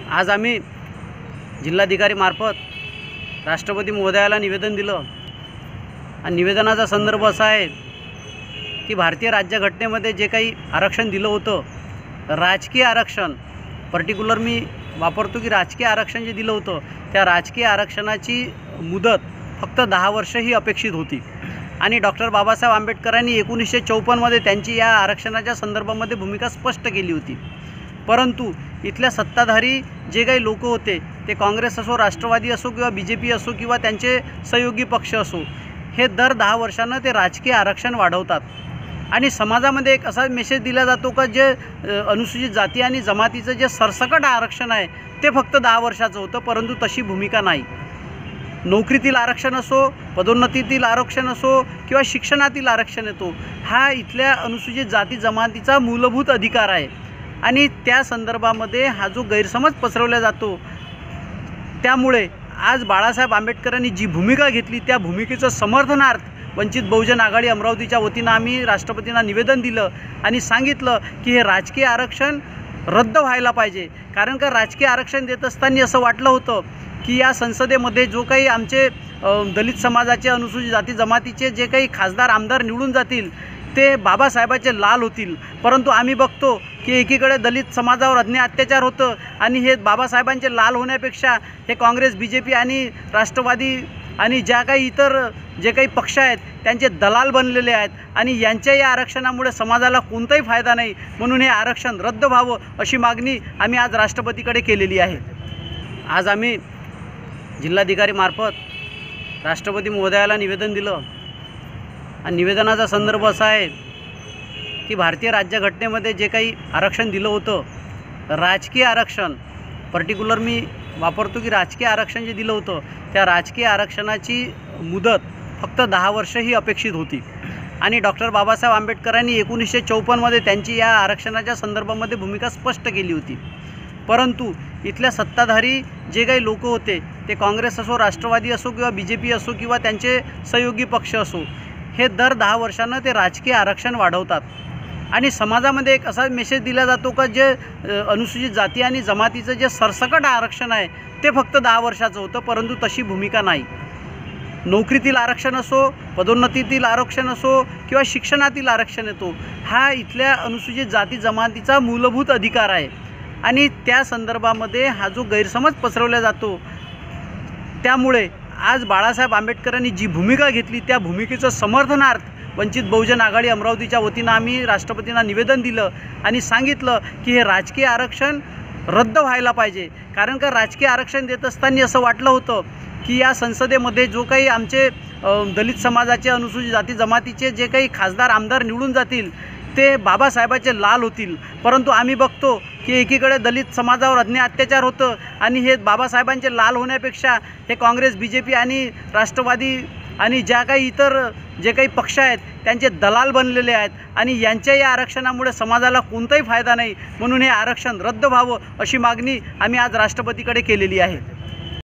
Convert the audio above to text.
आज आम्ही जिल्हाधिकारी मार्फत राष्ट्रपती महोदयाला निवेदन दिलं आणि निवेदनाचा संदर्भ असा आहे की भारतीय राज्यघटनेमध्ये जे काही आरक्षण दिलं होतं, राजकीय आरक्षण, पर्टिक्युलर मी वापरतो की राजकीय आरक्षण जे दिलं होतं त्या राजकीय आरक्षणाची मुदत फक्त 10 वर्ष ही अपेक्षित होती आणि डॉक्टर बाबासाहेब आंबेडकरांनी 1954मध्ये त्यांची या आरक्षणाच्या संदर्भामध्ये भूमिका स्पष्ट केली होती। परंतु इथल्या सत्ताधारी जे काही लोक होते ते काँग्रेस असो, राष्ट्रवादी असो किंवा BJP असो किंवा त्यांचे सहयोगी पक्ष असो, हे दर 10 वर्षांना ते राजकीय आरक्षण वाढवतात आणि समाजामध्ये एक असा मेसेज दिला जातो का जे अनुसूचित जाती आणि जमातीचं जे सरसकट आरक्षण आहे ते फक्त 10 वर्षाचं होतं, परंतु तशी भूमिका नाही। नोकरीतील आरक्षण असो, पदोन्नतीतील आरक्षण असो किंवा शिक्षणातील आरक्षण येतो, हा इथल्या अनुसूचित जाती जमातीचा मूलभूत अधिकार आहे आणि त्या संदर्भामध्ये हा जो गैरसमज पसरवला जातो, त्यामुळे आज बाळासाहेब आंबेडकरांनी जी भूमिका घेतली त्या भूमिकेचं समर्थनार्थ वंचित बहुजन आघाडी अमरावतीच्या वतीनं आम्ही राष्ट्रपतींना निवेदन दिलं आणि सांगितलं की हे राजकीय आरक्षण रद्द व्हायला पाहिजे। कारण का राजकीय आरक्षण देत असताना असं वाटलं होतं की या संसदेमध्ये जो काही आमचे दलित समाजाचे, अनुसूचित जाती जमातीचे जे काही खासदार आमदार निवडून जातील ते बाबासाहेबाचे लाल होतील, परंतु आम्ही बघतो की एकीकडे दलित समाजावर अन्याय अत्याचार होतं आणि हे बाबासाहेबांचे लाल होण्यापेक्षा हे काँग्रेस, BJP आणि राष्ट्रवादी आणि ज्या काही इतर जे काही पक्ष आहेत त्यांचे दलाल बनलेले आहेत आणि यांच्या या आरक्षणामुळे समाजाला कोणताही फायदा नाही, म्हणून हे आरक्षण रद्द व्हावं अशी मागणी आम्ही आज राष्ट्रपतीकडे केलेली आहे। आज आम्ही जिल्हाधिकारी मार्फत राष्ट्रपती महोदयाला निवेदन दिलं आणि निवेदनाचा संदर्भ असा आहे की भारतीय राज्यघटनेमध्ये जे काही आरक्षण दिलं होतं, राजकीय आरक्षण, पर्टिक्युलर मी वापरतो की राजकीय आरक्षण जे दिलं होतं त्या राजकीय आरक्षणाची मुदत फक्त 10 वर्ष ही अपेक्षित होती आणि डॉक्टर बाबासाहेब आंबेडकरांनी 1954मध्ये त्यांची या आरक्षणाच्या संदर्भामध्ये भूमिका स्पष्ट केली होती। परंतु इथल्या सत्ताधारी जे काही लोक होते ते काँग्रेस असो, राष्ट्रवादी असो किंवा BJP असो किंवा त्यांचे सहयोगी पक्ष असो, हे दर 10 वर्षांना ते राजकीय आरक्षण वाढवतात आणि समाजामध्ये एक असा मेसेज दिला जातो का जे अनुसूचित जाती आणि जमातीचं जे सरसकट आरक्षण आहे ते फक्त 10 वर्षाचं होतं, परंतु तशी भूमिका नाही। नोकरीतील आरक्षण असो, पदोन्नतीतील आरक्षण असो किंवा शिक्षणातील आरक्षण येतो, हा इथल्या अनुसूचित जाती जमातीचा मूलभूत अधिकार आहे आणि त्या संदर्भामध्ये हा जो गैरसमज पसरवला जातो, त्यामुळे आज बाळासाहेब आंबेडकरांनी जी भूमिका घेतली त्या भूमिकेचं समर्थनार्थ वंचित बहुजन आघाडी अमरावतीच्या वतीनं आम्ही राष्ट्रपतींना निवेदन दिलं आणि सांगितलं की हे राजकीय आरक्षण रद्द व्हायला पाहिजे। कारण का राजकीय आरक्षण देत असताना असं वाटलं होतं की या संसदेमध्ये जो काही आमचे दलित समाजाचे, अनुसूचित जाती जमातीचे जे काही खासदार आमदार निवडून जातील ते बाबासाहेबाचे लाल होतील, परंतु आम्ही बघतो की एकीकडे दलित समाजावर अन्याय अत्याचार होतं आणि हे बाबासाहेबांचे लाल होण्यापेक्षा हे काँग्रेस, BJP आणि राष्ट्रवादी आणि ज्या काही इतर जे काही पक्ष आहेत त्यांचे दलाल बनलेले आहेत आणि यांच्या या आरक्षणामुळे समाजाला कोणताही फायदा नाही, म्हणून हे आरक्षण रद्द व्हावं अशी मागणी आम्ही आज राष्ट्रपतीकडे केलेली आहे।